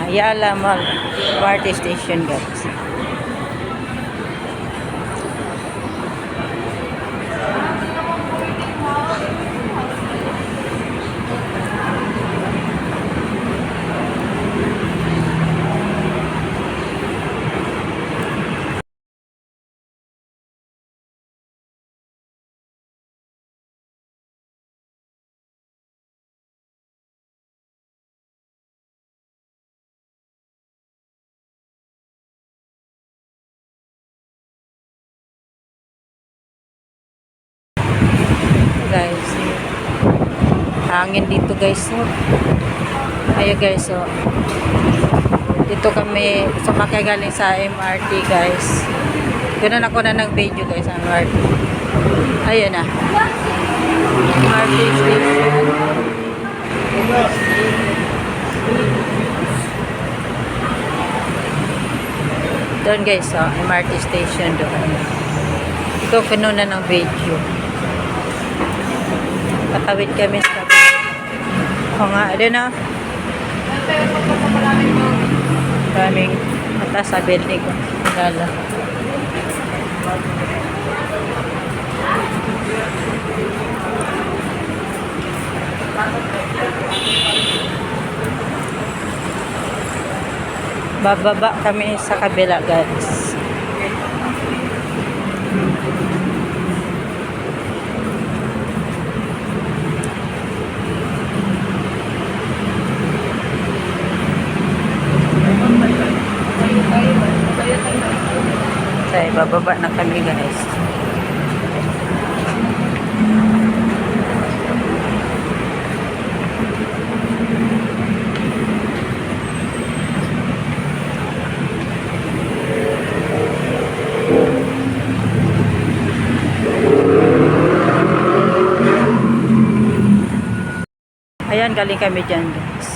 Ayala Mall MRT Station guys. Guys, hangin dito guys. Ayo guys, so dito kami sumakay galing sa MRT guys. Ganun ako na ng video guys ang MRT. Ayun na. MRT station. Doon guys, so MRT station doon. Ito kanuna ng video. Patawid kami sa o nga, doon na. Maraming mataas sa building ko. Lala. Bababa kami sa kabila guys. Say, bababa na kami guys. Ayan, galing kami dyan guys.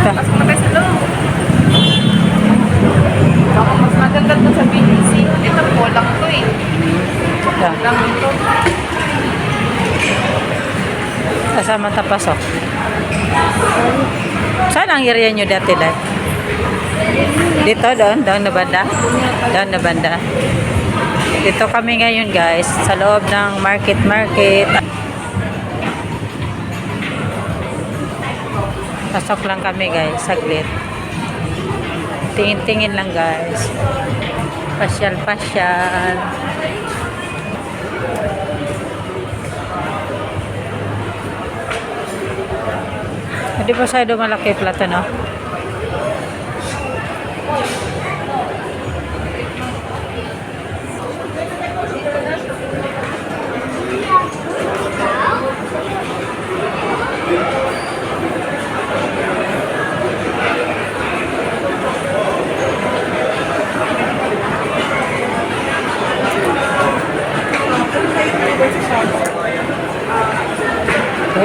Pasok na tayo sa loob. Baka mas maganda to sa BGC. Ito po lang to eh. Lang ito. Kasama tapasok. Saan ang area nyo dati dahil? Dito, doon na banda? Doon na banda. Dito kami ngayon guys, sa loob ng market. Pasok lang kami guys, saglit. Tingin-tingin lang guys. Pasyal. Hindi ba sa'yo malaki plato, no?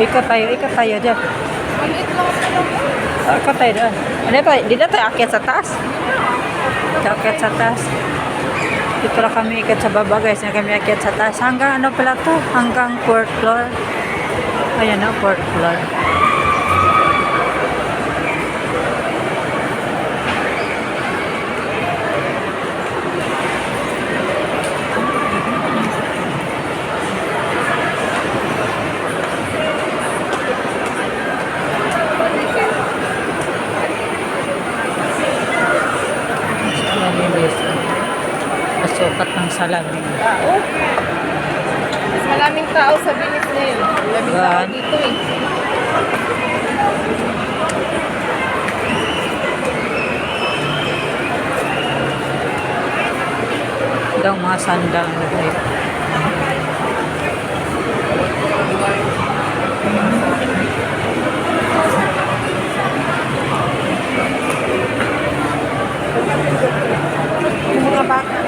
Ikat tayo dyan. Ikat tayo dyan. Ano pa? Dito tayo akyat sa taas. Akyat sa taas. Dito lang kami ikat sa baba guys. Na kami akyat sa taas. Hanggang ano pala to? Hanggang 4th floor. Ayan o, 4th floor. malamig. Tao. Mas maraming tao sa bilis na yun. Maraming tao Saan? dito eh. Daw mga sandal na tayo. Yung mga baka.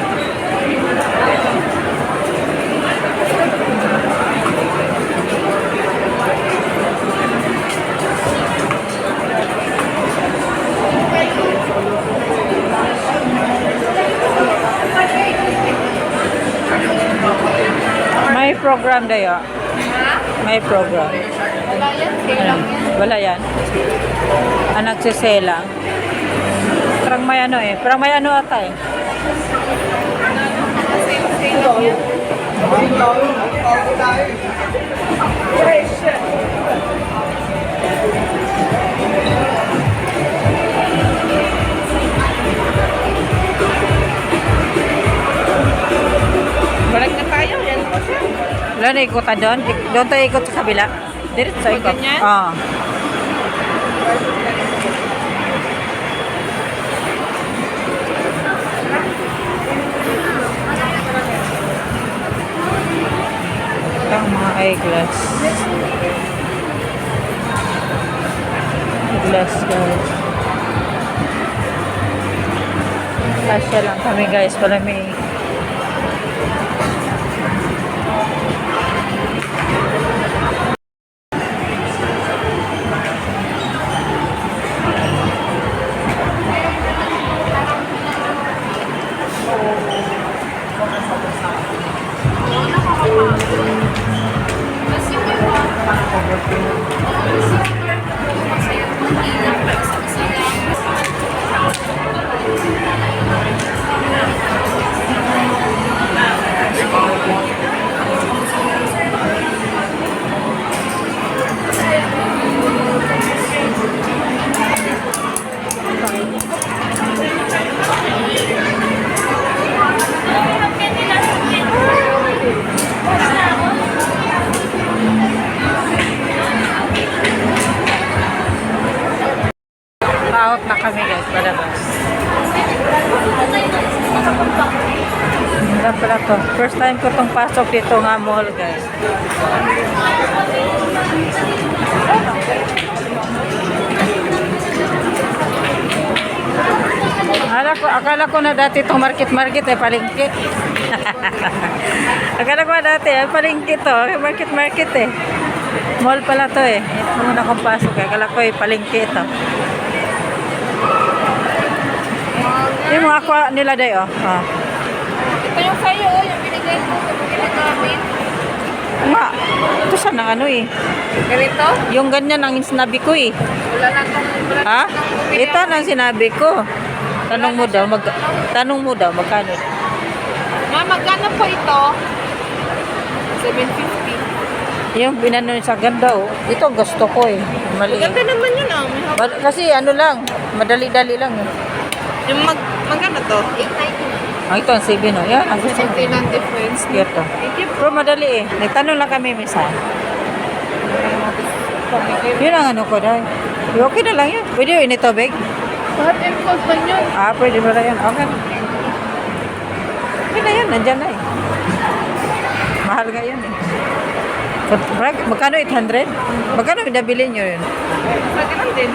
May program dayo. Ha? May program. Wala yan. Sale lang yan. Wala yan. Nagsiselang. Parang may ano eh. Parang may ano ata eh. Sale lang yan. Balik na tayo. Yan po siya. Wala na ikutan doon. Doon tayo ikot sa kabila. Diretso sa ikot. Ganyan? Oo. Ito ang mga eyeglass. Eyeglass guys. Kasya lang kami guys. Wala may out na kami guys, palabas. Ganda pala to. First time ko tong pasok dito nga mall guys. Akala ko na dati itong market eh, palengke. Akala ko na dati palengke to, market eh. Mall pala to eh. Ito muna kong pasok eh. Akala ko palengke ito. Yung mga aqua nila day, oh. Ah. Ito yung sa'yo, oh, yung binigay ko. Yung namin. Nga, ito saan ang ano eh. Ganito? Yung ganyan ang sinabi ko eh. Wala lang kung... Ha? Ito ang sinabi ko. Tanong mo daw, magkano? Ma, magkano po ito? 750. Yung binano sa ganda, oh. Ito gusto ko eh. Mali. Maganda naman yun, ah. May hawak. Kasi ano lang, madali-dali lang eh. Yung magkano to? 890. Ang ito ang 7, oh. Yan, ang gusto ko. Ito lang difference. Ito. Pero madali eh. Nagtanong lang kami minsan. Yun ang ano ko dahil. Okay na lang yun. Pwede yun initobig. Hot and cold man yun. Ah, pwede ba na yun? Okay. Okay na yun. Nandyan na eh. Mahal nga yun eh. So, magkano 800? Magkano binabili nyo yun? Pwede lang din.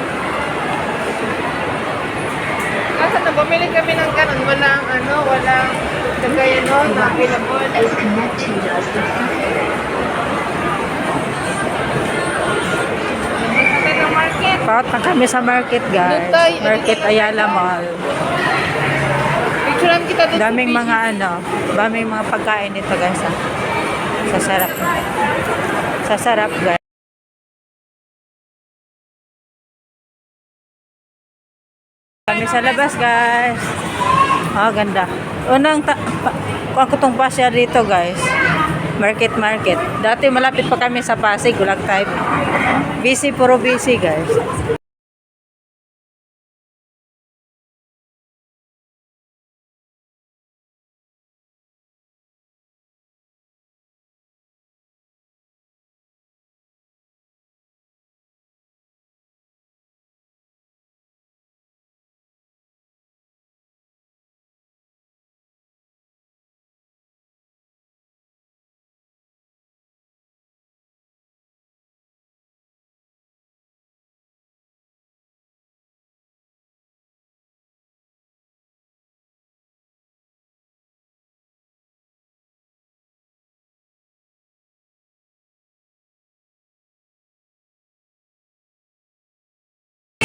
Kasi na bumili kami ng kanon, walang kagaya nun, na available. Market. Paot na kami sa market guys. Market Ayala Mall. Picturean kita doon. Daming mga daming mga pagkain dito guys. Ah. Sasarap. Sasarap guys. Kami sa labas guys. Oh, ganda. Unang ako tong pasya dito guys. Market. Dati malapit pa kami sa Pasig, Gulag type. Busy, puro busy guys.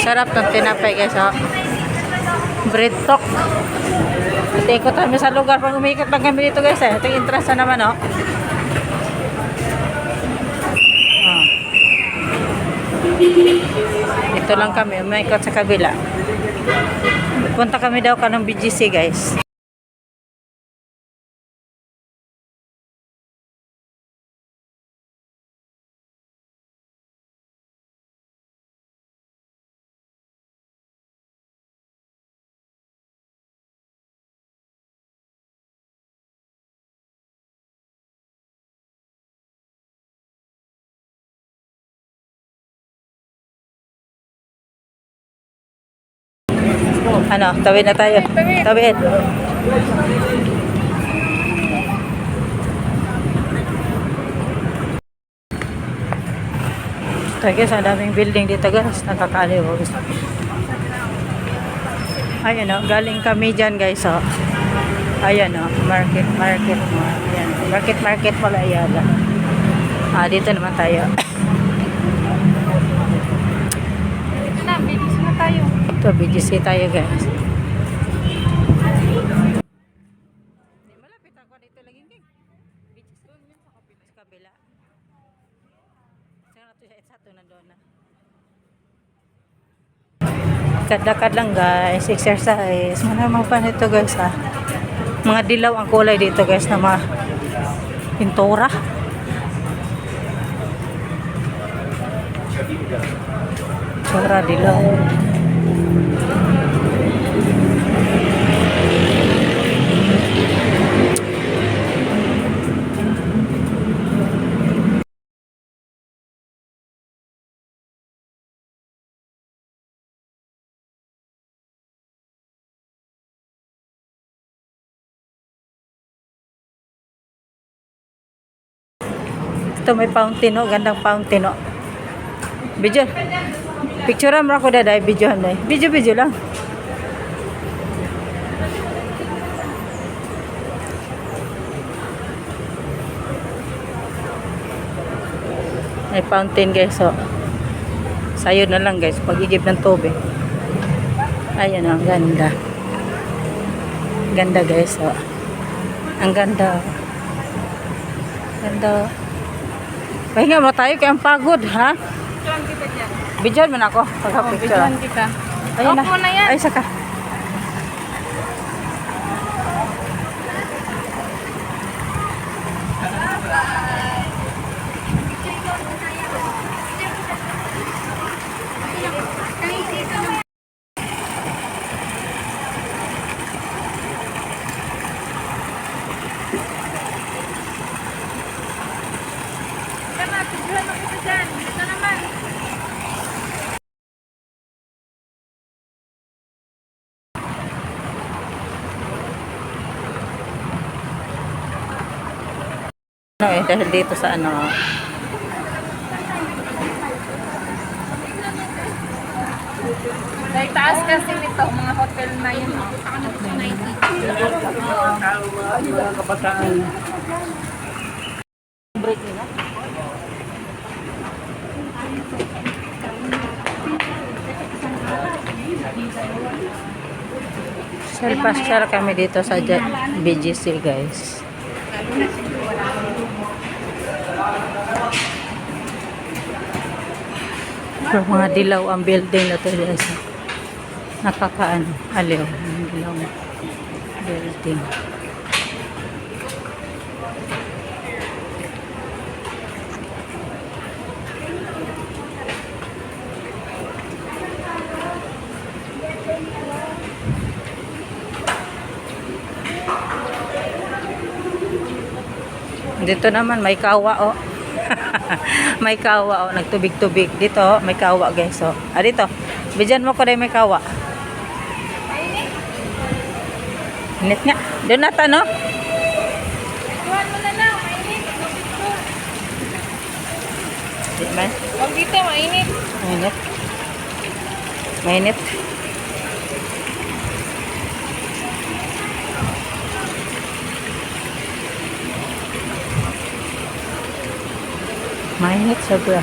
Sarap ng tinapay guys, oh. Bread talk. At ikot kami sa lugar. Pag umikot lang kami dito guys, eh. Ito yung entrance na naman, oh. Oh. Ito lang kami, umikot sa kabila. Punta kami daw ka ng BGC guys. Ano, tawid na tayo. Tawid. Ito guys, ang daming building dito guys. Nakakaliw. Ayan o, galing kami dyan guys o. Ayan o, market mo. Ayan, market pala Ayala. Dito naman tayo. Ito na, BGC na tayo. Ito, BGC tayo guys. Malapit ako dito lagi ding. BGC ko yun sa kabila. Sa ito na doon na. Kadlakad lang guys, exercise. Malamang pa nito guys ha. Mga dilaw ang kulay dito guys na mga pintura. Pintura dilaw. Ito may fountain o, gandang fountain o. Video. Picture mo ako daday, video na. Video lang. May fountain guys o. Sayo na lang guys, pag-igib ng tubig. Ayan o, ang ganda. Ganda guys o. Ang ganda. Ganda. Pahinga mo tayo kaya ang pagod, ha? Picturean kita dyan. Bidyan mo na ako. Pagka-picture. Picturean kita. Ayun na. Opo na yan. Ay, saka. Picturean mo kita dyan. Ito naman. Dahil dito sa ano. Dahil taas kasi nito, mga hotel na yun. Break nila. Pasyal kami dito sa BGC guys. Pero mga dilaw ang building na to guys. Nakakaano, aliw. Ang dilaw na building. Dito naman may kawa oh. May kawa oh, nagtubig-tubig dito oh, may kawa guys oh. Dito. Bigyan mo ko dai may kawa. Init nga. Doon nata no? Tuhan mo na lang, mainit. Di ba? Huwag dito, mainit. Mainit. Mainit. Mainit sobra.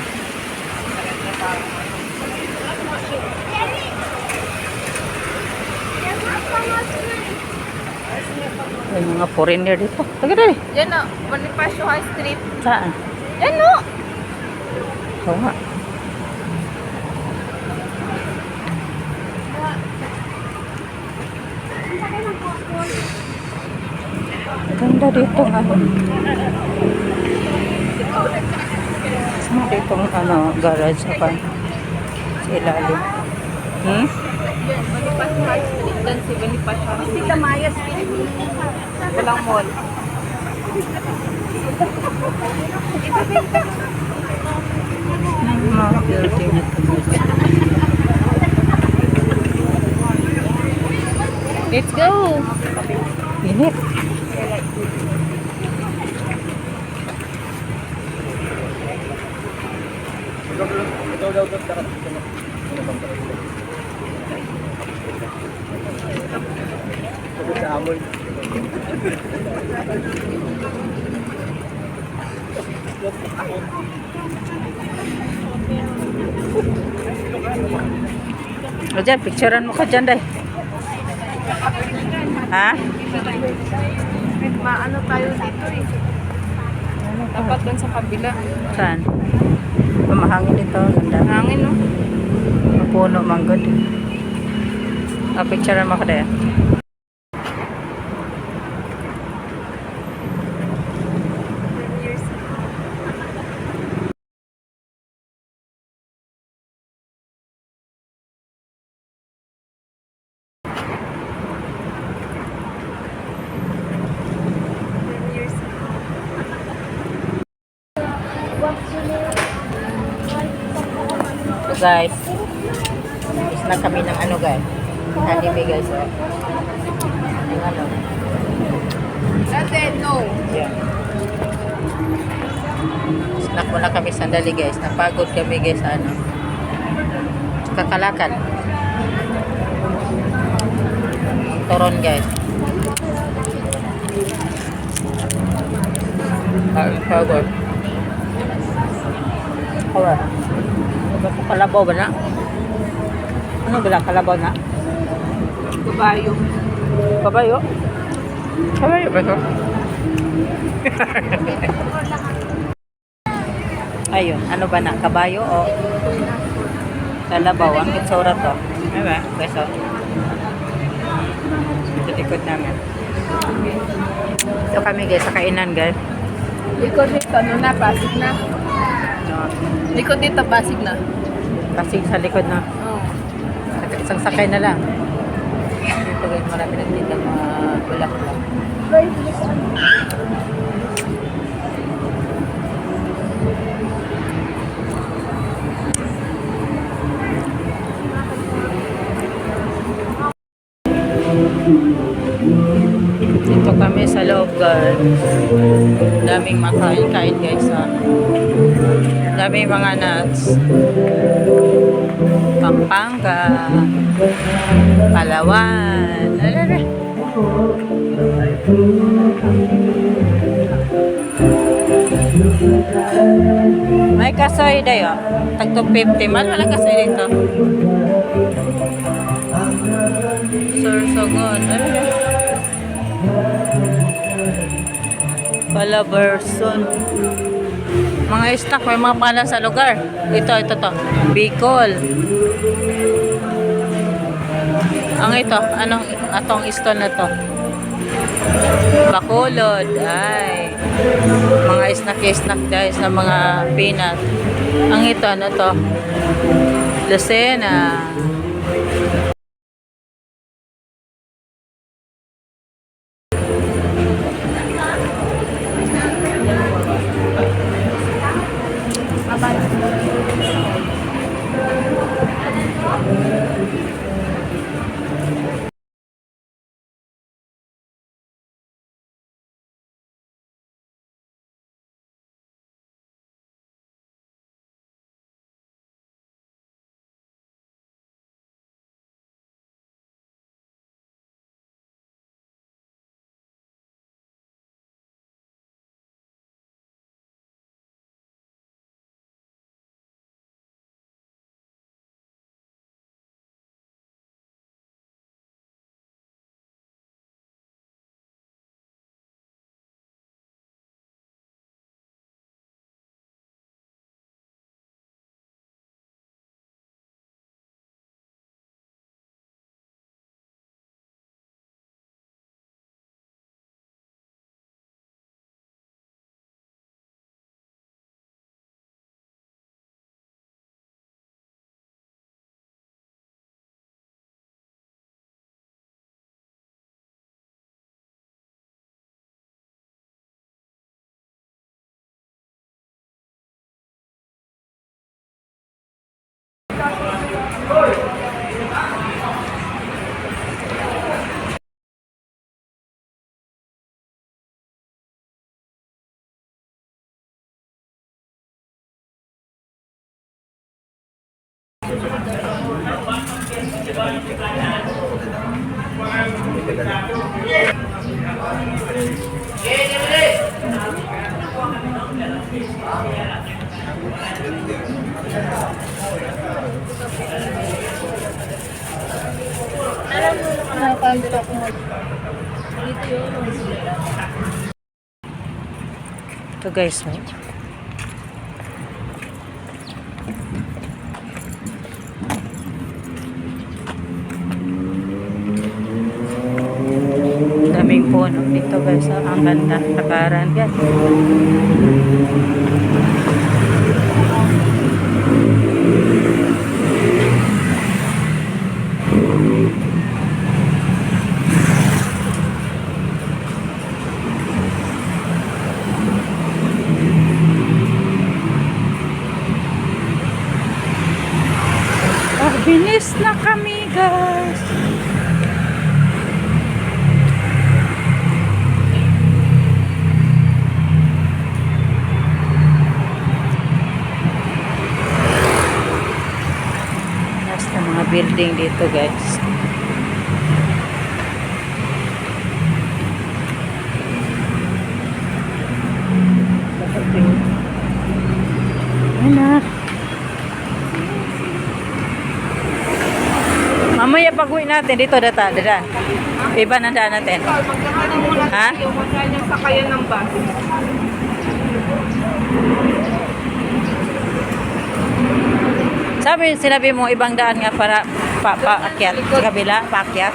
May mga foreigner dito. Taga dali. Yan o, Bonifacio High Street. Saan? Yan o. Oo nga. Ganda dito nga. Saan dito garage sa pan? Sa ilalim. Hmm? Bonifacio High Street. Dan si Bonifacio. Hindi ka Maya Street. Walang mall. Mga building na ito. Let's go. Init. O dyan, picturean mo ka dyan, day. Ha? Maano tayo dito eh. Dapat doon sa kabila. Saan? Pamahangin dito. Ganda. Hangin no? Puno, manggod. Picturean mo ka, day. So guys, is na kami ng guys. Anime guys. Oh. Yung Dati, no. Yeah. Snack muna kami sandali guys. Napagod kami guys sa kakalakad. Toron guys. Pagod. Kawa. Kalabaw ba na? Ano ba kalabaw na? Kabayo. Kabayo? Kabayo ba ito? Ayun, ano ba na? Kabayo o kalabaw? Ang kitsura to. Ano ba? Beso. Sa likod namin. Ito kami guys, sa kainan guys. Likod dito, ano na, pasig na. Likod dito, pasig na. Pasig sa likod na. Oo. Isang sakay na lang. Dito guys, marami na dito mga bulak-bulak. Dito kami sa loob guys. Daming makain-kain guys. Daming mga nuts. Pampanga, Palawan. Alala. May kasoy dayo. Tagto 50 man wala kasoy dito. Sorsogon. Alala. Palaberson. Mga stock, may mga pala sa lugar. Ito to. Bicol. Ang ito, anong atong stall na to? Bacolod. Ay. Mga snack guys na mga peanut. Ang ito, ano to? Lucena. Ito guys, oh. Daming puno dito guys, oh. Ang ganda, lakaran guys. Binis na kami guys. Basta mga building dito guys. Anak. Mamaya pag-uwi natin dito data. Iba na daan natin. Magkakaroon muna Ha? tayo kung saan yung sakayan ng bus. Sinabi mo ibang daan nga para paakyat sa kabila, paakyat.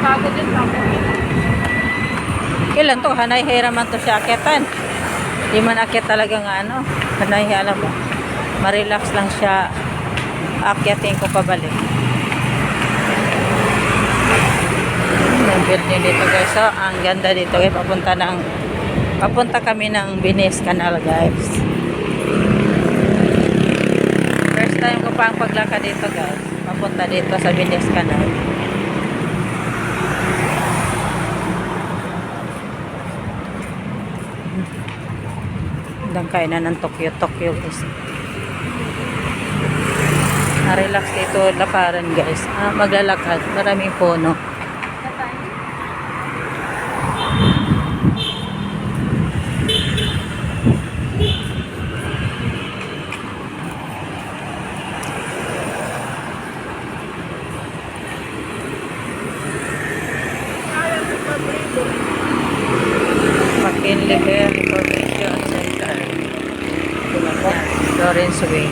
Pagod din ako. Kailan to? Hanay hiraman to siya akyatan. Di man akyat talaga nga ano. Hanay alam mo. Marelax lang siya. Akyatin ko pabalik. Ang building dito guys. So, ang ganda dito guys. Papunta kami ng Venice Canal guys. First time ko pa ang paglakad dito guys. Papunta dito sa Venice Canal. Dangkay na ng Tokyo guys. Na-relax dito lakaran guys. Maglalakad. Maraming puno. McKinley Bear Information Center. Lawrence Way.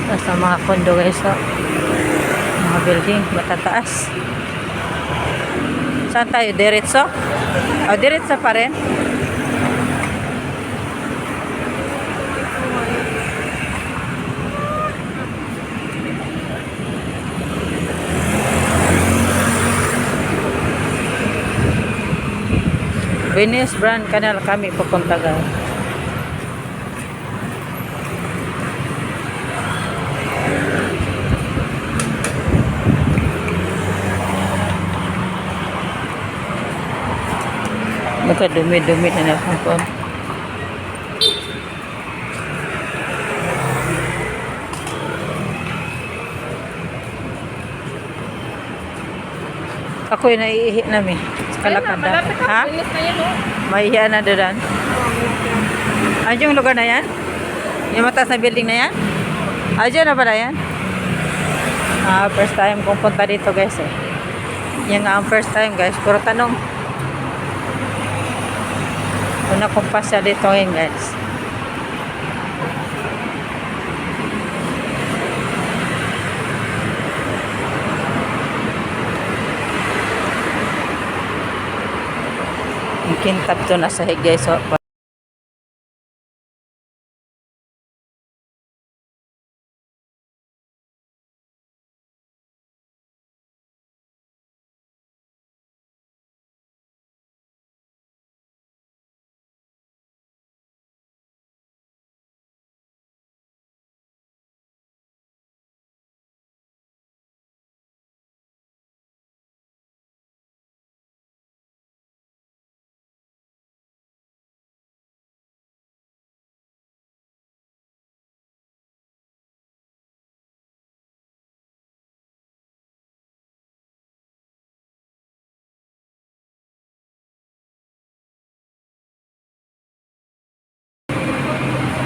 Basta mga kondo guys, oh. Mga building, matataas. Saan tayo? Diretso? O, diretso pa rin? Venice Grand Canal kami pupunta guys. Dumi-dumi na natin. Ako'y naiihi namin. Sa kalakada. Malapit Ha? na. Bilis na yun, oh. Maihiya na doon. Ano yung lugar na yan? Yung mataas na building na yan? Diyan na pala yan? First time kong punta dito guys eh. Yan nga ang first time guys. Puro tanong. Una kong pasya dito ngayon guys. Yung kintab to nasa hig guys. So,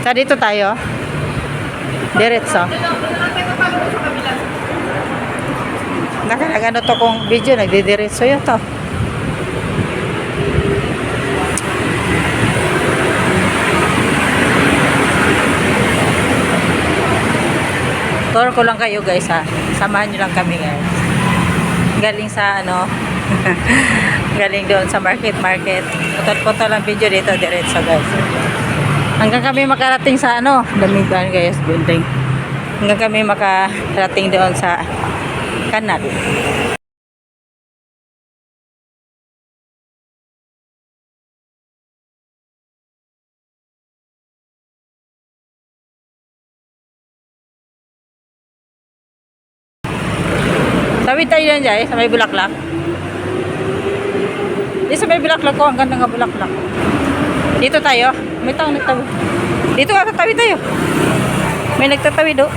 Sa dito tayo. Diretso. Nagano to kung video, nagdidiretso yun to. Tour ko lang kayo guys ha. Samahan nyo lang kami guys. Galing sa ano, galing doon sa market. Putot-puto lang video dito, diretso guys. Hanggang kami makarating sa ano, damihan guys, building. Hanggang kami makarating doon sa kanal. Tawid tayo yan dyan, sa may bulaklak. Di sa may bulaklak ko, ang ganda nga bulaklak. Dito tayo. May taong nagtawid. Dito nga, tatawid tayo. May nagtatawid do.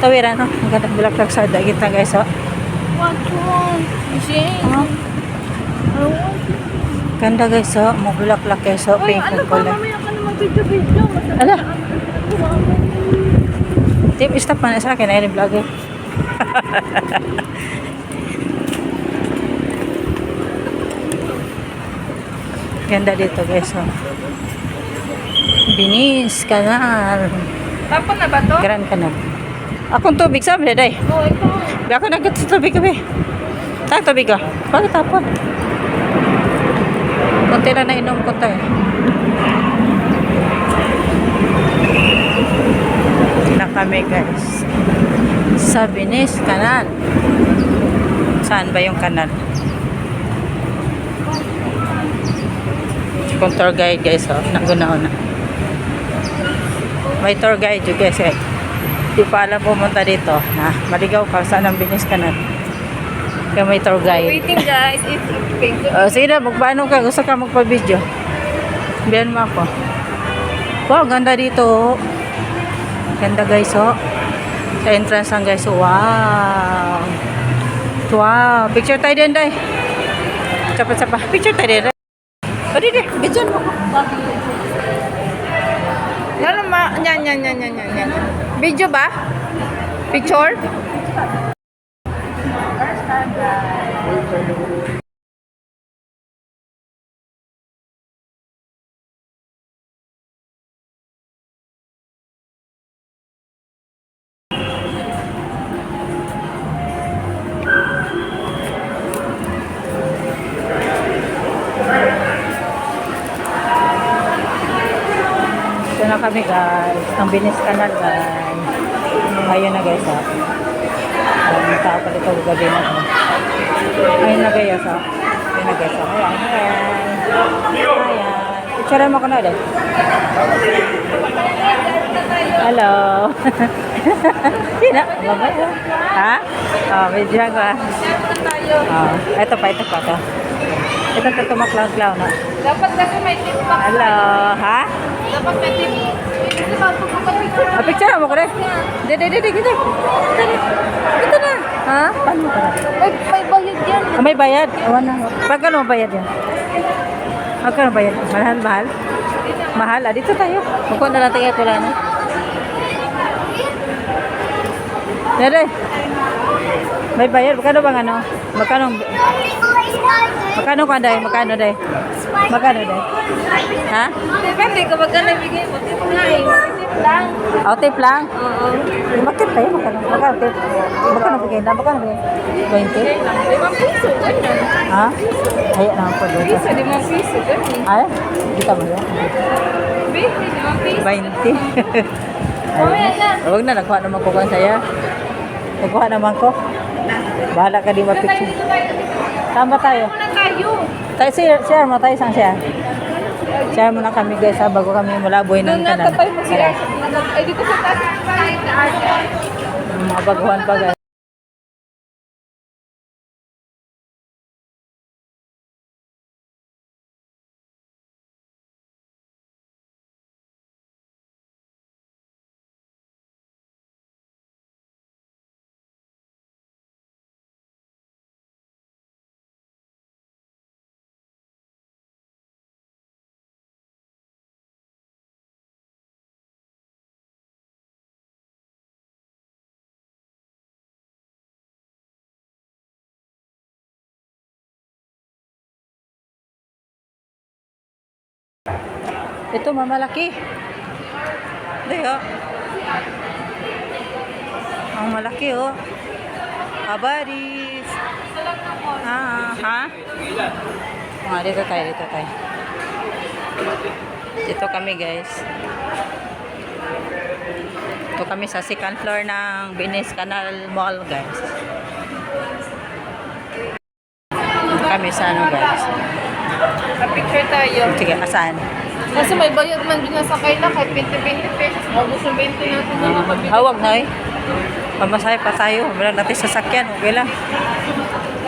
Tawiran, no? Ang ganda bulaklak sa dagit na guys, oh. What one? Jane. Oh. Ganda guys, oh. Mga bulaklak guys, oh. Uy, Pink ano ang ba? kulay. Mamaya ka na mag-video. Ala. Tip, stop man sa akin. Ayun yung vlogger. Ganda dito guys, oh. Binis Kanal. Tapon na ba to? Grand Kanal. Akong tubig sabi day. Oo, ito. Ako nagtutubig kami. Saan tubig ka? Bakit tapon? Konti lang na inom ko tayo. Na kami guys. Sa Binis Kanal. Saan ba yung kanal? Kung tour guide guys, oh, nagunaon na. May tour guide yun guys, eh. Di pa alam pumunta dito. Na, maligaw ka, saan ang Binis Kanal? Kaya may tour guide. Waiting guys. It's pink. Sige na, magpaano ka? Gusto ka magpa-video? Biyan mo ako. Wow, ganda dito. Ganda guys, oh. Sa entrance lang guys, oh. Wow. Wow. Picture tayo din, day. Sapa. Picture tayo din. O, di. Bidyan mo. Ano ma? Yan. Video ba? Picture? Ito na kami guys. Ang Binis Kanal guys. Ayun na guys, ha. Ang tao pa dito gabi na. Ayun na guys, ha. Ayun na guys, ha. Ayan. Picture mo ko na ulit. Hello. Sino? Babay mo? Ha? Oh, video ko, ha. Oh, ito pa. Ito tumaklaw-klaw na. Dapat kasi may tip box. Hello. Ha? Dapat may tip. Hindi ba pagpapapicture? Ah, picture mo ko rin. Dito. Ito na. Ha? Paano mo ka na? May bayad yan. Ah, may bayad? Awan na. Pagkano bayad yan? Pagkano bayad? Mahal? Mahal? Ah, dito tayo. Magkuha na natin ito lang. Dede. May bayad. Magkano bang ano? Magkano ka, day? Magkano, day? Ha? Depende kapag ka nabigay mo. Tip na eh. Tip lang. Oh, tip lang? Oo. Bakit tayo? Magkano tip? Magkano bigay na? 20? 5 piso. Ganyan. Ha? Ayan na po dito. Piso, 5 piso. Ganyan. Ay, kita mo yan. 5 piso. 20. Mamaya na. Huwag na, nagkuha naman ko kung saya. Nagkuha naman ko. Bahala ka di mapicture. Saan ba tayo? Muna tayo. Share mo tayo, isang share. Share mo na kami guys, ha, bago kami mulaboy ng Doon na kanal. tatay mo siya. Ay, dito sa taas. Mga baguhan pa guys. Ito, mamalaki. Ito, oh. Ang malaki, oh. Abaris. Ha? Dito tayo. Dito kami, guys. Ito kami sa second floor ng Venice Canal Mall, guys. Ito kami sa ano, guys. Picture tayo. Sige, asan? Kasi may bayad man din sa kaila kahit 20 pesos. Maubos yung 20 natin. Hawag na, eh. Pamasahe pa tayo. Wala natin sasakyan. Okay lang.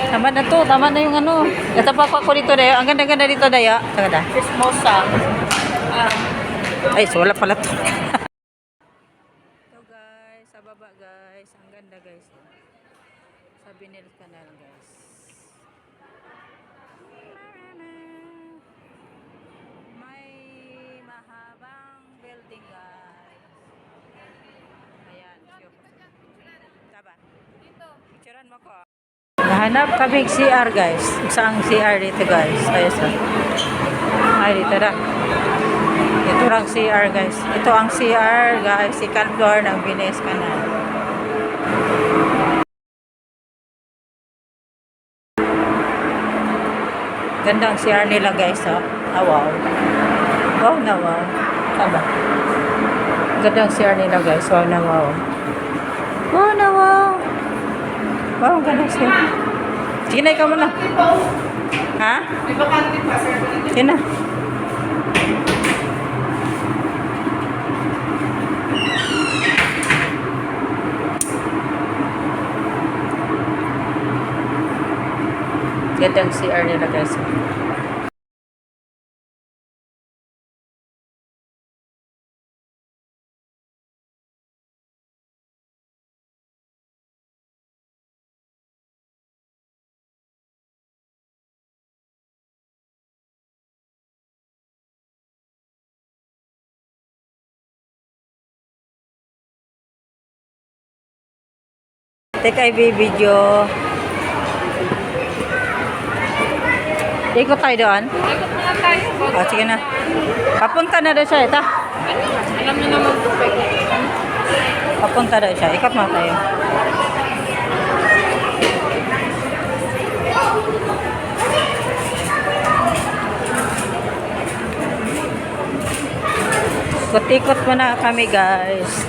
Tama na to. Tama na yung ano. Natapa ako dito, Dayo. Ang ganda-ganda dito, Dayo. Tagada. Chismosa. Ay, so wala pala to. Ito, guys. Sa baba, guys. Ang ganda, guys. Sa Venice Canal, guys. May mahabang building, guys. Ayan. Taba. Picturean mo ko. Nahanap kami CR, guys. Isang CR dito, guys. Ayos na. Ay, dito na. Ito ang CR, guys. Ito ang CR, guys. Second floor ng Venice Canal. Ganda ang CR nila, guys. Oh. Ah, wow. Wow na, wow. Taba. Ganda ang CR nila, guys. Wow na, wow. Wow na, wow. Wow, ang ganda siya. Sige na, ikaw muna. Ha? May bakante pa, sir. Sige na. Ganda ang CR nila, guys. Take IV video. Ikot tayo doon. Ikot na lang tayo. O, sige na. Papunta na doon siya. Ito. Alam niyo naman ito. Papunta doon siya. Ikot mo tayo. Ikot-ikot mo na kami, guys.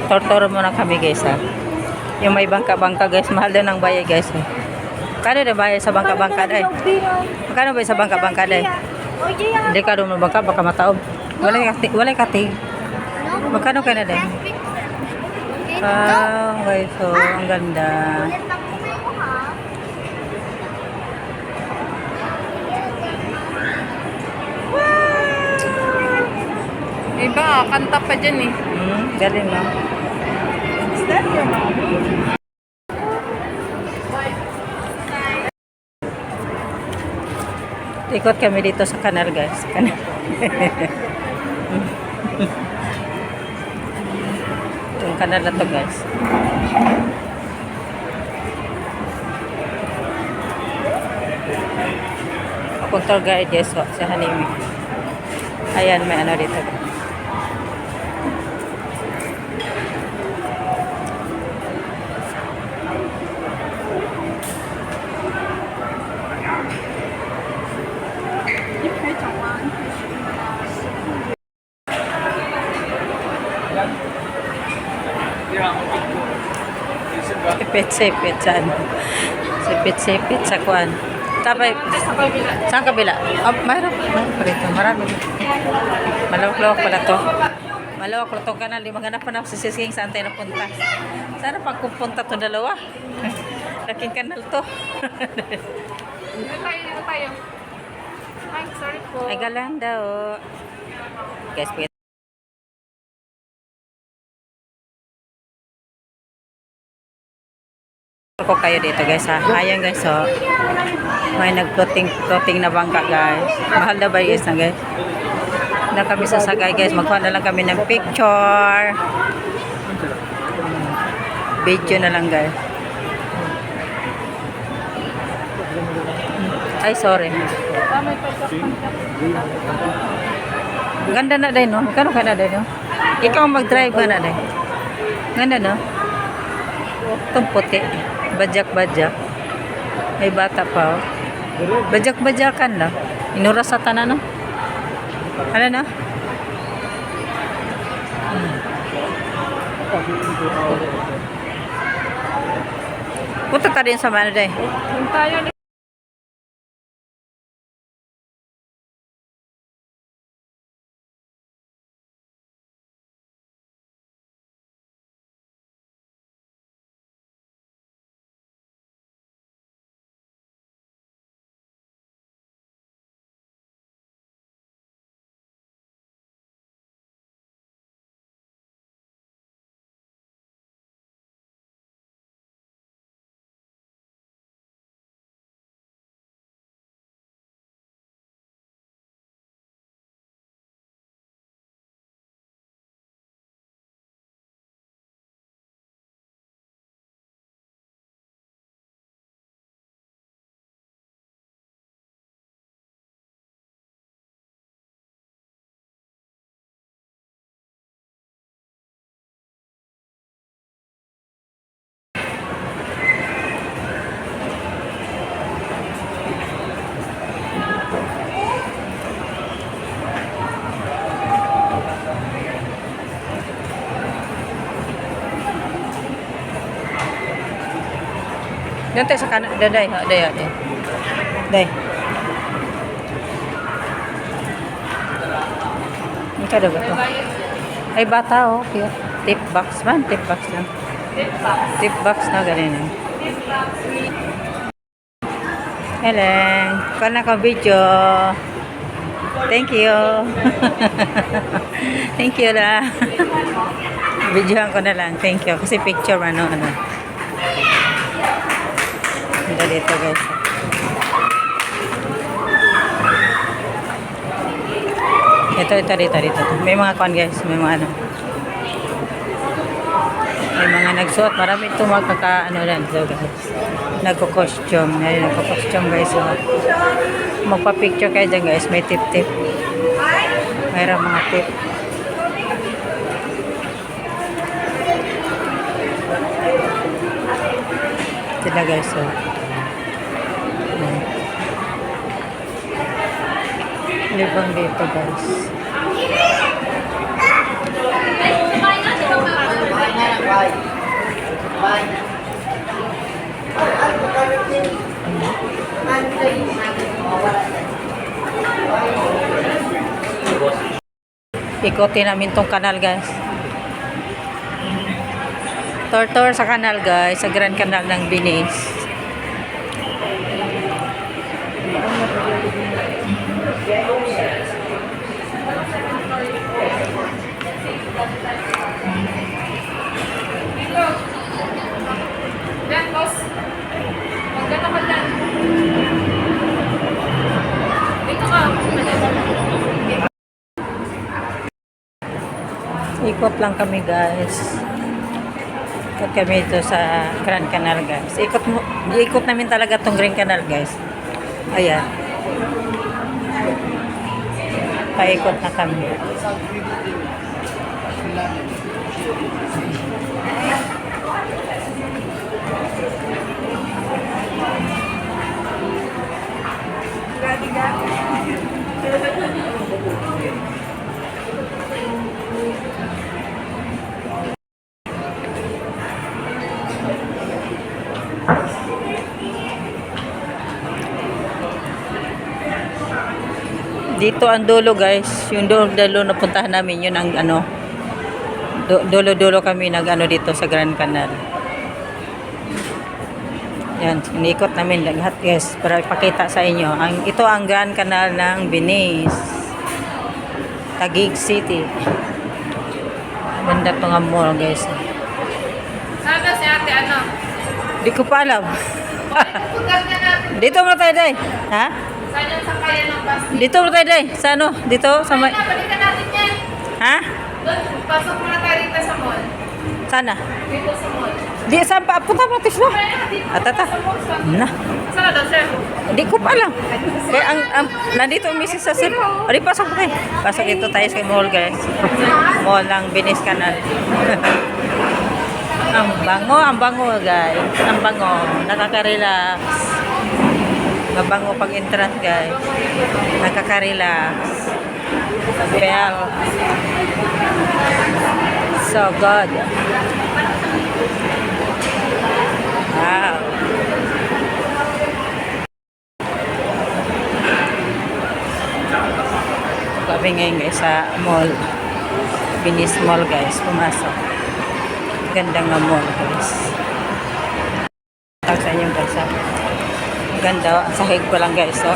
Tortoro muna kami, guys, ha. Yung may bangka-bangka, guys. Mahal din ang bayay, guys, ha. Kano na bayay sa bangka-bangka, day? Magkano ba sa bangka-bangka, day? Hindi ka doon bangka, baka mataob. Walay kati. Magkano ka na, day? Ah, okay, so, ang ganda. Iba, kanta pa dyan eh. Galing, no? Is that your mommy? Ikot kami dito sa kanal, guys. Kanal. Itong kanal na to, guys. Akong tour guide, guys, sa Hanimi. Ayan, may ano dito. Sipit-sipit sa ano. Sipit-sipit sa kuan. Tapay, saan kabila? Oh, mayroon pa rito. Marami. Malawak-lawak pala to. Malawak pala itong kanal. Di maghanap pa na sa sising saan tayo napunta. Sana pagpupunta itong dalawa. Laking kanal to. Dito tayo. Ay, sorry po. Ay, galang daw. Guys, pwede. Ko kayo dito, guys, ha. Ayan, guys, oh. May nag-floating na bangka, guys. Mahal na ba, guys, na, guys? Na kami sasagay, guys. Magkuha na lang kami ng picture. Video na lang, guys. Ay, sorry. May pagkakandak. Ganda na din, no? Kano ka na din, no? Ikaw ang mag-drive ka na din. Ganda, no? Itong puti. Bajak-bajak. May bata pa, oh. Bajak-bajakan lang. Inuras sa tanan, no? Ano, no? Punta ka din sa mana, day. Kung tayo ni Doon tayo sa kanan. Day. Day. Ini ka ba to? Ay, bata, oh. Cute. Tip box man. Tip box lang. Tip box na ganun. Hello. Kung na ka video. Thank you. Thank you la. Videohan ko na lang. Thank you. Kasi picture ano. Ganda dito guys. Ito. May mga kon guys. May mga ano. May mga nagsuot. Marami ito magkaka-ano lang. So guys. Nagko-costume. Nagko-costume guys. So, magpa-picture kayo dyan guys. May tip-tip. Mayroon mga tip. Sila guys. So. Libang dito guys. Ikutin namin tong kanal guys. Tour sa kanal guys. Sa Grand Canal ng Venice. Yan, boss. Magkano ka dyan? Dito ka. Ikot lang kami guys. Ikot kami ito sa Grand Canal guys. Ikot namin talaga tong Grand Canal guys. Ayan. Paikot na kami. Dito ang dulo guys, yung dulo na puntahan namin, yun ang ano, dulo kami nag ano dito sa Grand Canal. Yan, inikot namin lahat guys, para ipakita sa inyo. Ito ang Grand Canal ng Venice, Taguig City. Ganda to nga mall guys. Sana si ate ano? Di ko pa alam. Pupunta na natin. Dito mo tayo day. Ha? Saan yung sakayan ng bus? Dito mo tayo day. Sa ano? Dito? Sa Saan na, balikan natin yan. Ha? Doon, pasok muna tayo dito sa mall. Sana? Dito sa mall. Di saan pa? Punta mo, Tisno. Atata. Na. Saan na daw, sir? Hindi ko pa alam. Kaya nandito ang misis sa sir. Adi, pasok tayo. Pasok ito tayo sa mall, guys. Mall ng Venice Canal. Ang bango, guys. Ang bango. Nakaka-relax. Mabango pag entrance, guys. Nakaka-relax. Well, so good. Wow. Kami ngayon guys sa mall. Venice Mall, guys. Pumasok. Ganda nga mall, guys. Tawag sa inyo, guys. Ganda. Sahig ko lang, guys. So,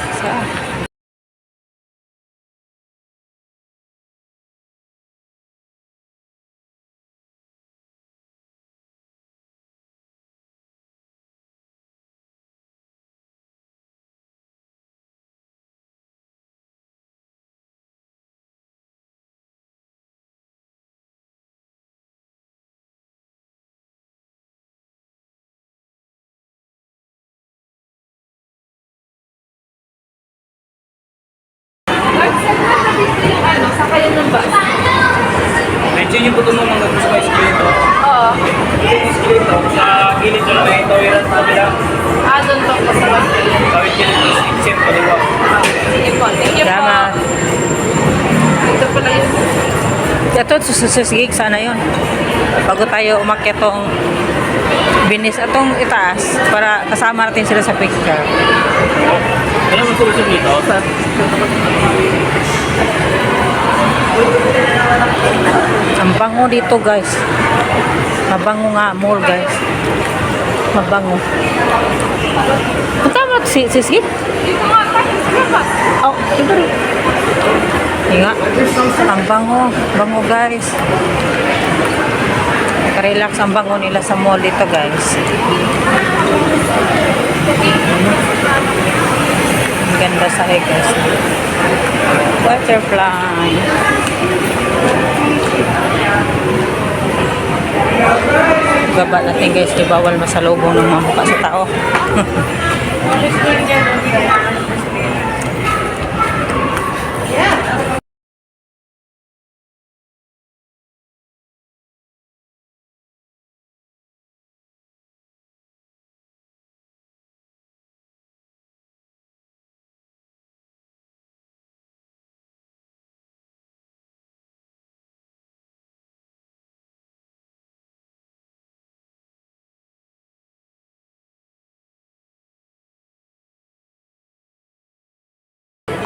Ano, sakayan ng bus. Medyo yung puto mo hanggang sa may eskwelito. Oo. Eskwelito, sa gilid doon may tawiran sa kabila. Doon to po sa bus. Tawid ka ng exit ko, di ba? Sige po. Thank you po. salamat. Ito pala yun. Ito, susigig sana yun. Bago tayo umakyat tong Venice atong itaas para kasama natin sila sa picture. Alam mo solusyon dito? Ang bango dito, guys. Mabango nga mall, guys. Mabango. Punta mo si Sige. Dito nga tayo sa bus. Oh, ito rin. Nga. Ang bango. Bango, guys. Relax ang bango nila sa mall dito, guys. Ang ganda sa guys. Butterfly. Baba natin, guys. Di bawal masalubong ng mga mukha sa tao.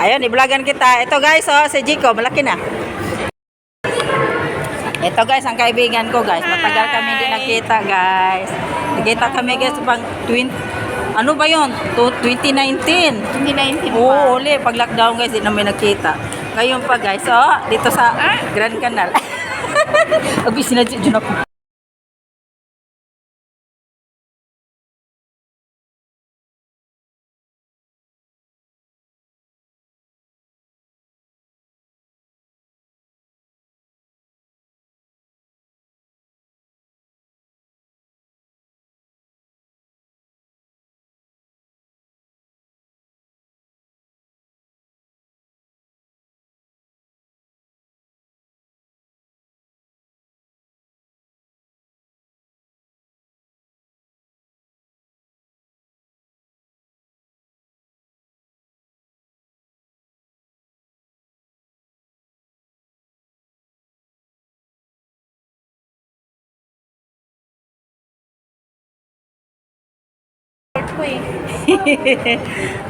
Ayun, i-vlogan kita. Ito, guys, oh, si Jico, malaki na. Ito, guys, ang kaibigan ko, guys. Matagal kami hindi nakita, guys. Nakita kami, guys, pang 20, ano ba yun? 2019. 2019 pa. Oo, uli. Pag lockdown, guys, hindi namin nakita. Ngayon pa, guys, oh, dito sa Grand Canal. Abi, sinadya dyan ako.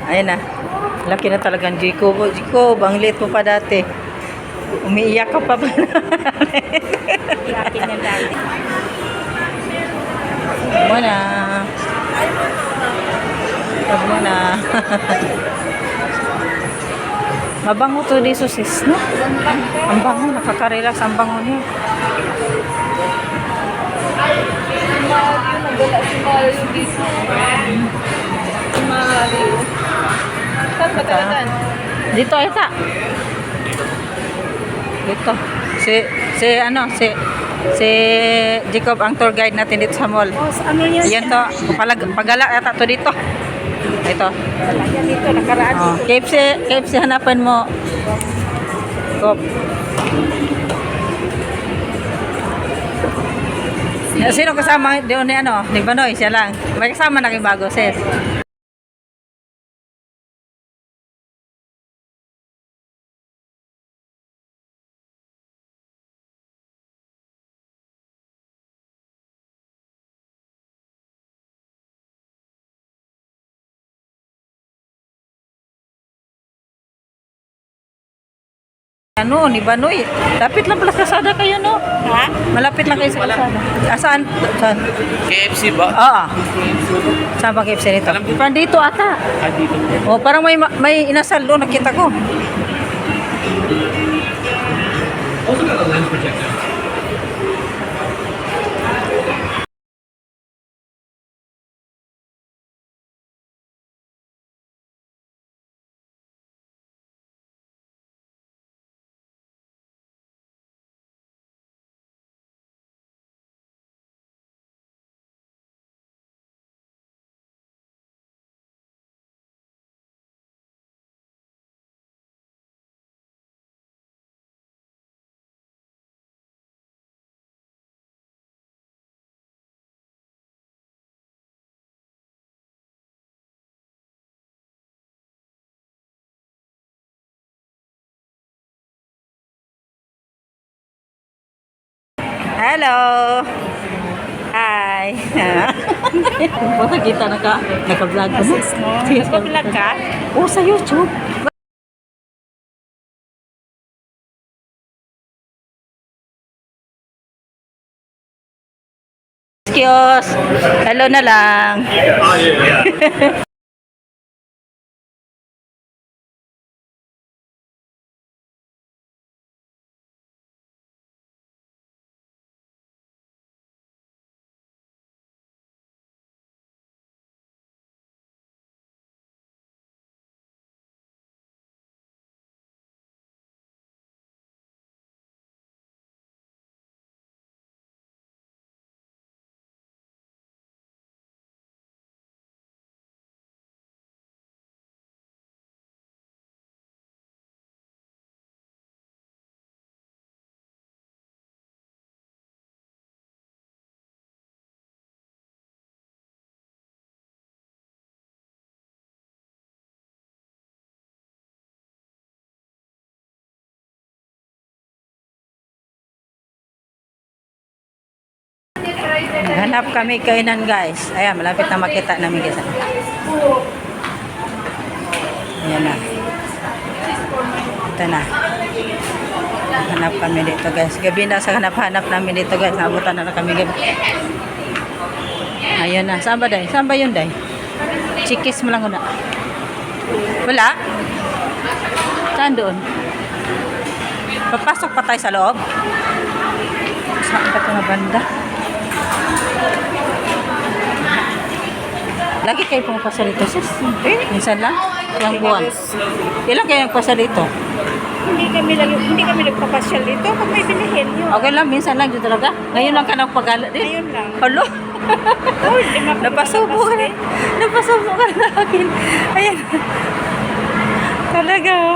Ayun na. Laki na talagang Jico. Jico, bang late mo pa dati. Umiiyak ka pa ba? Iyakin na dati. Mo na. Tag mo na. Mabango to di sis, no? Ang bango, nakaka-relax ang bango niya. Nagdala si Mario dito. Si Mario. Saan ba talaga? Dito, ita. Dito. Si Si Jacob ang tour guide natin dito sa mall. Oh, sa ano yan? Ayan to, pagala yata to dito. Ito. Yan dito, nakaraan Oh, dito. KFC hanapan mo. Jacob. Sino kasama doon ni ano? Ni Banoy, siya lang. May kasama na kayong bago, sis. Ano, ni Banoy. Lapit lang pala sa kalsada kayo, no? Ha? Malapit lang kayo sa kalsada. Saan? Saan? KFC ba? Oo. Saan ba KFC nito? Parang dito ata. Dito. Oh, parang may inasal doon, nakita ko. Hello! Hi! Baka kita naka-vlog ko mo. Nagpa-vlog ka? Oh, sa YouTube. Excuse. Hello na lang. Hanap kami kainan guys. Ayan, malapit na makita namin guys. Ayan na. Ito na. Hanap kami dito guys. Gabi na sa hanap-hanap namin dito guys. Nabutan na kami gabi. Ayan na. Saan ba day? Saan ba yun day? Chikis mo lang una. Wala? Saan doon? Papasok pa tayo sa loob? Saan ba ito na banda? Lagi kayo pumapasa dito, sis? Minsan lang? Ilang buwan? Ilang kayo nagpasa dito? Hindi kami nagpapasyal dito kung may bilihin yun. Okay lang, minsan lang dito talaga. Ngayon lang ka nagpagala din. Ngayon lang. Halo? Oh, hindi Napasubo ka na. Napasubo ka na akin. Ayan. Talaga. Oh.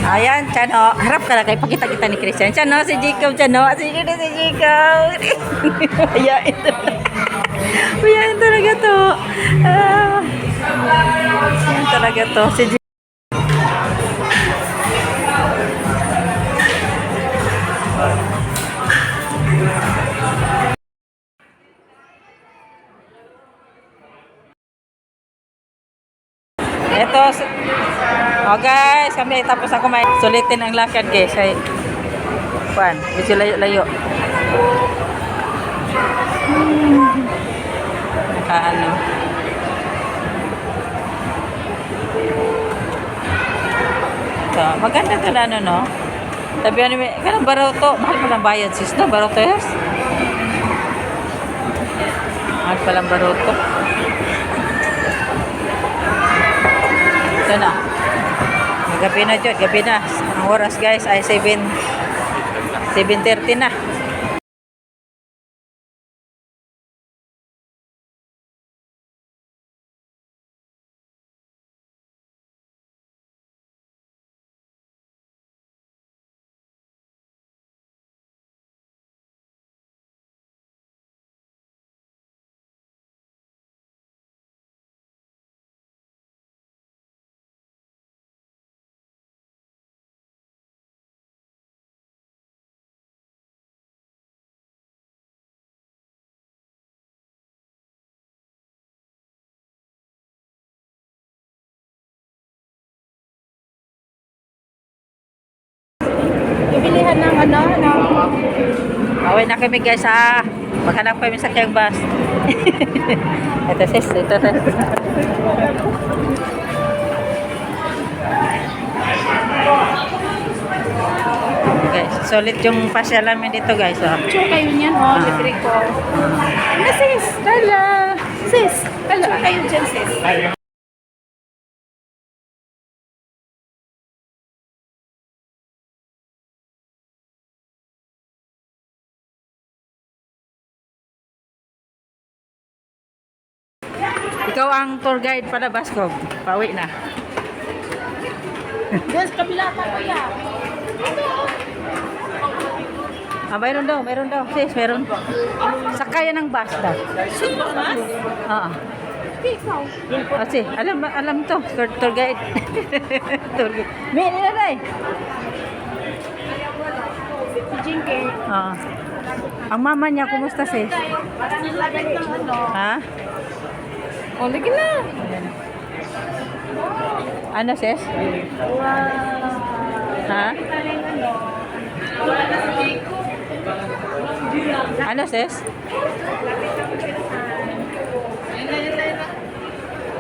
Ayan, Chano. Harap ka na kayo. Pakita kita ni Christian. Chano, si Jacob. Chano, si Jacob. Ayan. Ayan talaga to. Ayan talaga to. Si Jacob. Ito, oh guys, kami ay tapos na kumain. Sulitin ang lakad guys. Ay, pan, medyo layo-layo. Nakaano. So, maganda ito na ano, no? Sabi ano, kanang baroto. Mahal pa lang bayad, sis, no? Baroto, yes? Mahal pa lang baroto. Ito na. Gabi na Jud, gabi na. Ang oras guys ay 7:30 na. Ibilihan ng ano, ng... Away na kami guys ha. Maghanap kami sa kayang bus. Ito sis, ito sis. Guys, solid yung pasyal namin dito guys. Oh. Picture kayo niyan, oh, libre ko. Ano, sis? Kala. Sis, kala kayo dyan, sis. Ikaw ang tour guide palabas ko. Pauwi na. Yes, kabila pa, kuya. Mayroon daw. Sis, meron. Sakay ng bus daw. Sino mas? Oo. Ikaw. Kasi, alam to. Tour guide. Tour guide. May nilalay. Si Jinky. Oo. Ang mama niya, kumusta sis? Parang nilagay ng ano. Ha? O, lagi na. Ano sis? Wow. Ha? Ano sis?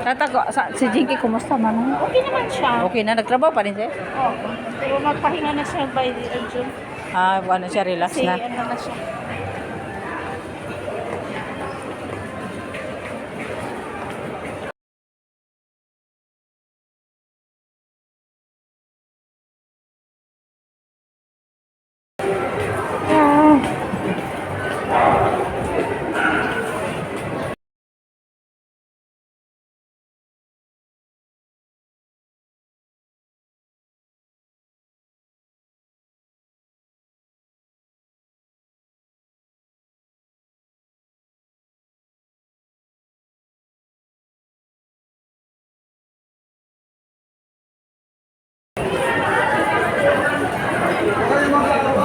Tatago, si Jinky, kumusta man? Okay naman siya. Okay na, nagtrabaho pa rin sis? Oo. Pero magpahinga na siya by June. Ano siya, relax Kasi na. ano na siya.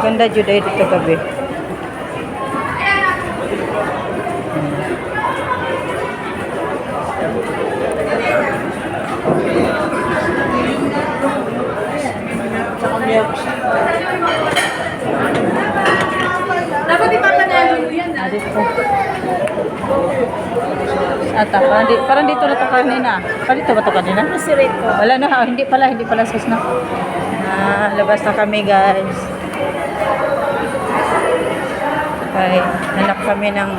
Ganda jud ay dito gabi. Dapat ipapanalo yan. Dito. Ata, parang dito na to kanina. Dito ba to kanina? Si Rico. Wala na, hindi pala sus na. Labas na kami guys. Okay, hanap kami ng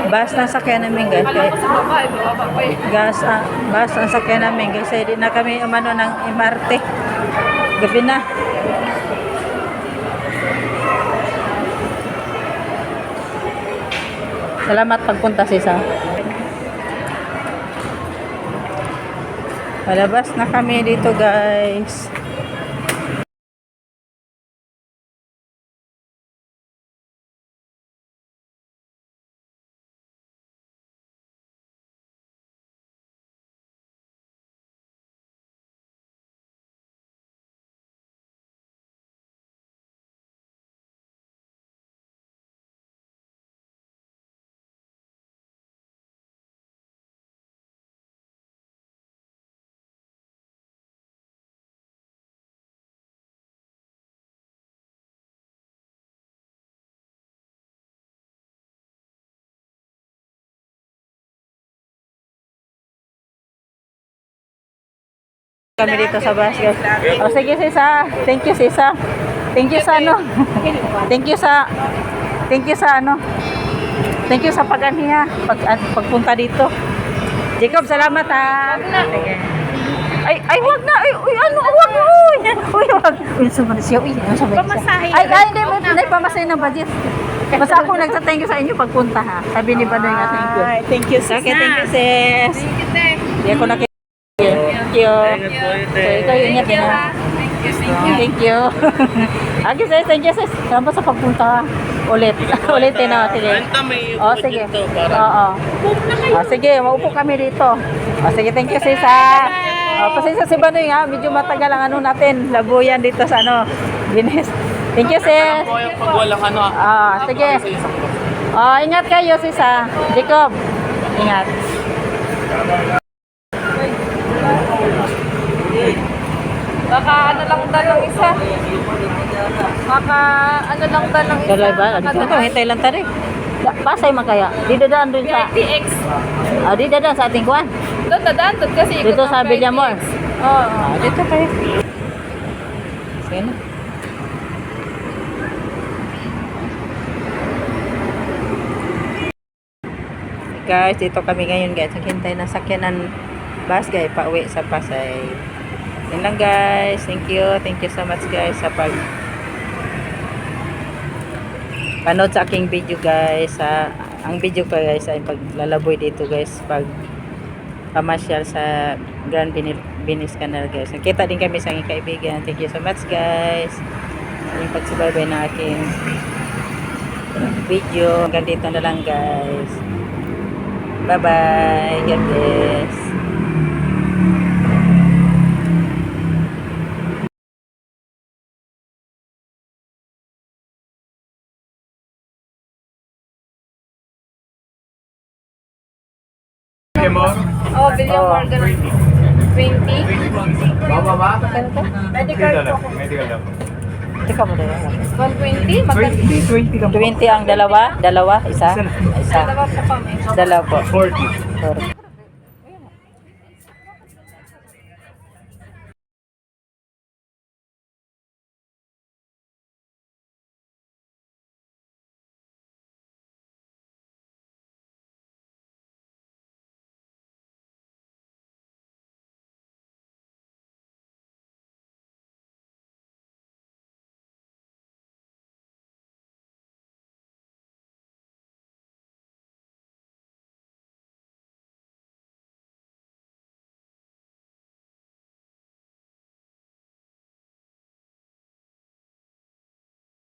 bus na sakyan namin guys. Alam ko sa baba, ibaba pa eh. Bus ang sakyan namin guys. Hindi na kami umano ng MRT. Gabi na. Salamat pagpunta sis ha. Palabas na kami dito guys. Kami dito sa bus guys. O sige sisa. Thank you sisa. Thank you sa Thank you sa Thank you sa pagpunta dito. Jacob, salamat ha. Sige. Ay, wag na. Ay, uy, ano, wag. Uy, wag. Uy, sama na siya. Uy, ano sama na siya. Pamasahe. Ay, hindi. May pamasahe ng budget. Basta ako nagsa-thank you sa inyo pagpunta ha. Sabi ni Badoy nga, thank you. Ay, thank you, sis. Okay, thank you, sis. Thank you, te. Hindi ako nakita. Thank you. Ingat po ito. So, ikaw yung ingat din ha. Thank you. Okay, sis. Thank you, sis. Salamat sa pagpunta. Ulit. Ulitin na. Sige. Renta may Oh, upo sige. dito para Oo. Oh, sige, maupo kami dito. Oh, sige, thank you, sis, ha. Oh, pasensya si Banoy, ha. Medyo matagal ang ano natin. Labuyan dito sa ano. Binis. Thank you, sis. po yung pag walang ano. Ah, sige. Oh, ingat kayo, sis, ha. Jacob. Ingat. Baka ano lang dalang isa. Baka ano lang dalang isa. Dalay ba? Ito, hintay lang tari. Pasay man kaya. Di dadaan dun sa... PITX. Di dadaan sa ating kuwan. Doon dadaan doon kasi ikot Dito ng sa Villamor. PITX. Oo. Dito kayo. Sige na. Guys, dito kami ngayon guys. Naghintay ng sakyanan bus guys. Pauwi sa Pasay. Yan lang guys. Thank you. Thank you so much guys sa pag panood sa aking video guys. Ang video ko guys ay paglalaboy dito guys. Pag pamasyal sa Grand Binis Canal guys. Nakita din kami sa aking kaibigan. Thank you so much guys. Sa inyong pagsubaybay na aking video. Hanggang dito na lang guys. Bye bye. God bless. Oh, Villamor ganun. 20. Baba ba? Medical po. Medical lang. Teka mo na yan. 120. Magkano? 20 lang. 20 ang dalawa? Dalawa? Isa? Isa. Dalawa po kami. Dalawa po. 40. Sorry.